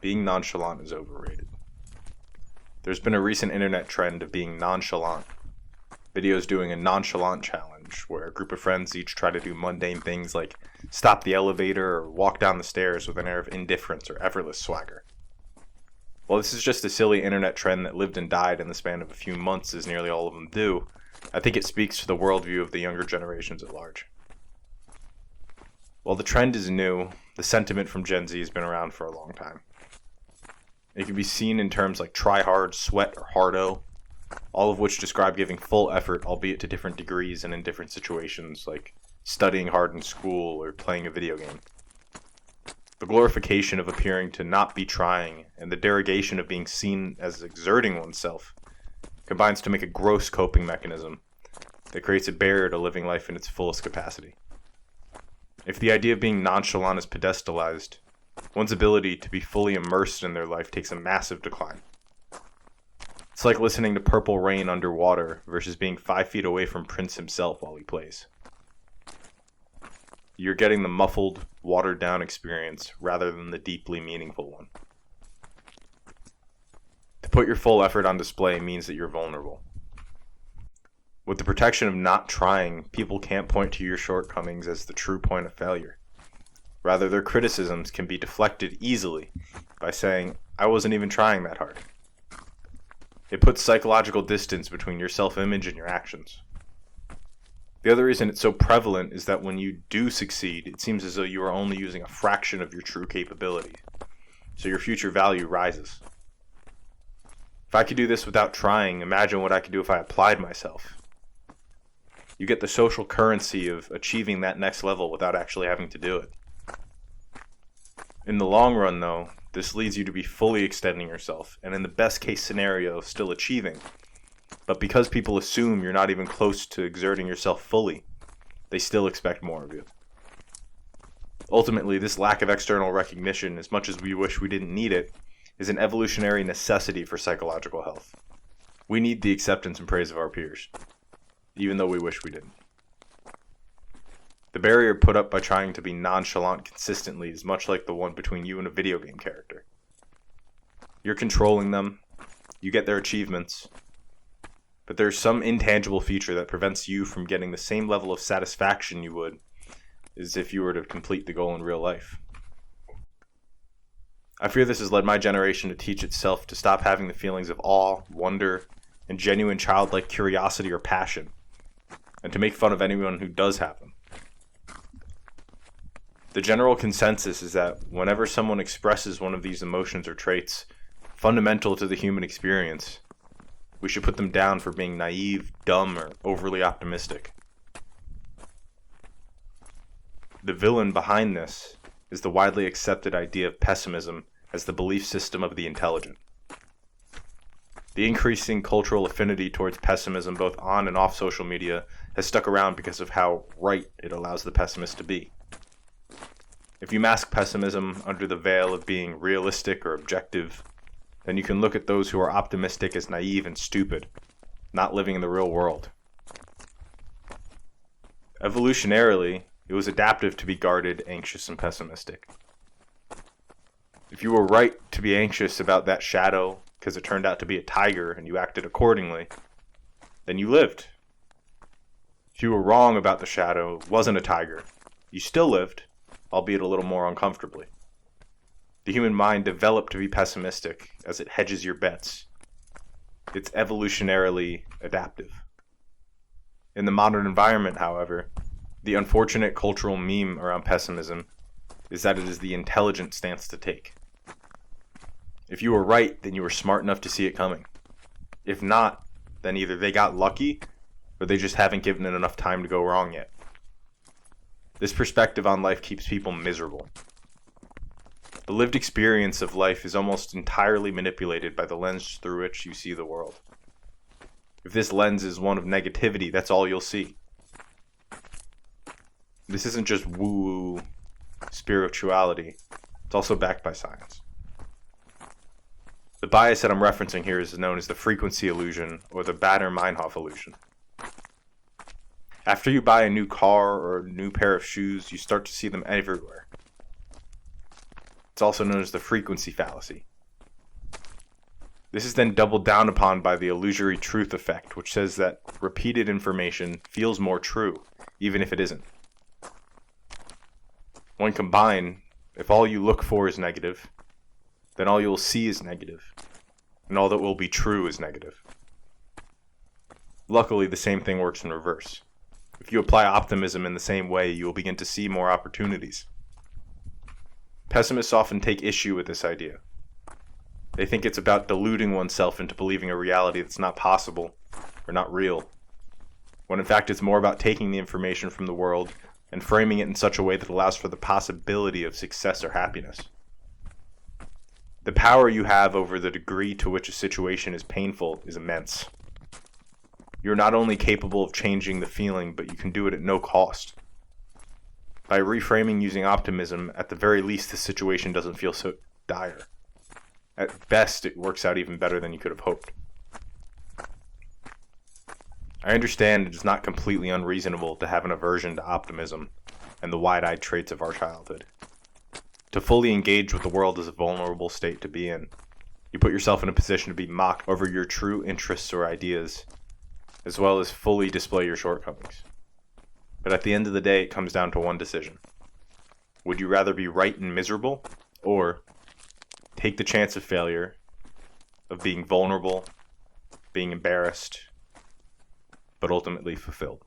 being nonchalant is overrated. There's been a recent internet trend of being nonchalant. Videos doing a nonchalant challenge, where a group of friends each try to do mundane things like stop the elevator or walk down the stairs with an air of indifference or effortless swagger. While this is just a silly internet trend that lived and died in the span of a few months as nearly all of them do, I think it speaks to the worldview of the younger generations at large. While the trend is new, the sentiment from Gen Z has been around for a long time. It can be seen in terms like try hard, sweat, or hardo, all of which describe giving full effort, albeit to different degrees and in different situations, like studying hard in school or playing a video game. The glorification of appearing to not be trying and the derogation of being seen as exerting oneself combines to make a gross coping mechanism that creates a barrier to living life in its fullest capacity. If the idea of being nonchalant is pedestalized, one's ability to be fully immersed in their life takes a massive decline. It's like listening to Purple Rain underwater versus being 5 feet away from Prince himself while he plays. You're getting the muffled, watered-down experience rather than the deeply meaningful one. To put your full effort on display means that you're vulnerable. With the protection of not trying, people can't point to your shortcomings as the true point of failure. Rather, their criticisms can be deflected easily by saying, "I wasn't even trying that hard." It puts psychological distance between your self-image and your actions. The other reason it's so prevalent is that when you do succeed, it seems as though you are only using a fraction of your true capability, so your future value rises. If I could do this without trying, imagine what I could do if I applied myself. You get the social currency of achieving that next level without actually having to do it. In the long run, though, this leads you to be fully extending yourself, and in the best case scenario, still achieving. But because people assume you're not even close to exerting yourself fully, they still expect more of you. Ultimately, this lack of external recognition, as much as we wish we didn't need it, is an evolutionary necessity for psychological health. We need the acceptance and praise of our peers, even though we wish we didn't. The barrier put up by trying to be nonchalant consistently is much like the one between you and a video game character. You're controlling them, you get their achievements, but there's some intangible feature that prevents you from getting the same level of satisfaction you would as if you were to complete the goal in real life. I fear this has led my generation to teach itself to stop having the feelings of awe, wonder, and genuine childlike curiosity or passion, and to make fun of anyone who does have them. The general consensus is that whenever someone expresses one of these emotions or traits fundamental to the human experience, we should put them down for being naive, dumb, or overly optimistic. The villain behind this is the widely accepted idea of pessimism as the belief system of the intelligent. The increasing cultural affinity towards pessimism both on and off social media has stuck around because of how right it allows the pessimist to be. If you mask pessimism under the veil of being realistic or objective, then you can look at those who are optimistic as naive and stupid, not living in the real world. Evolutionarily, it was adaptive to be guarded, anxious, and pessimistic. If you were right to be anxious about that shadow because it turned out to be a tiger and you acted accordingly, then you lived. If you were wrong about the shadow, it wasn't a tiger, you still lived, albeit a little more uncomfortably. The human mind developed to be pessimistic as it hedges your bets. It's evolutionarily adaptive. In the modern environment, however, the unfortunate cultural meme around pessimism is that it is the intelligent stance to take. If you were right, then you were smart enough to see it coming. If not, then either they got lucky or they just haven't given it enough time to go wrong yet. This perspective on life keeps people miserable. The lived experience of life is almost entirely manipulated by the lens through which you see the world. If this lens is one of negativity, that's all you'll see. This isn't just woo-woo spirituality, it's also backed by science. The bias that I'm referencing here is known as the frequency illusion or the Baader-Meinhof illusion. After you buy a new car or a new pair of shoes, you start to see them everywhere. It's also known as the frequency fallacy. This is then doubled down upon by the illusory truth effect, which says that repeated information feels more true, even if it isn't. When combined, if all you look for is negative, then all you'll see is negative, and all that will be true is negative. Luckily, the same thing works in reverse. If you apply optimism in the same way, you will begin to see more opportunities. Pessimists often take issue with this idea. They think it's about deluding oneself into believing a reality that's not possible or not real, when in fact it's more about taking the information from the world and framing it in such a way that allows for the possibility of success or happiness. The power you have over the degree to which a situation is painful is immense. You're not only capable of changing the feeling, but you can do it at no cost. By reframing using optimism, at the very least the situation doesn't feel so dire. At best, it works out even better than you could have hoped. I understand it is not completely unreasonable to have an aversion to optimism and the wide-eyed traits of our childhood. To fully engage with the world is a vulnerable state to be in. You put yourself in a position to be mocked over your true interests or ideas, as well as fully display your shortcomings. But at the end of the day, it comes down to one decision. Would you rather be right and miserable, or take the chance of failure, of being vulnerable, being embarrassed, but ultimately fulfilled?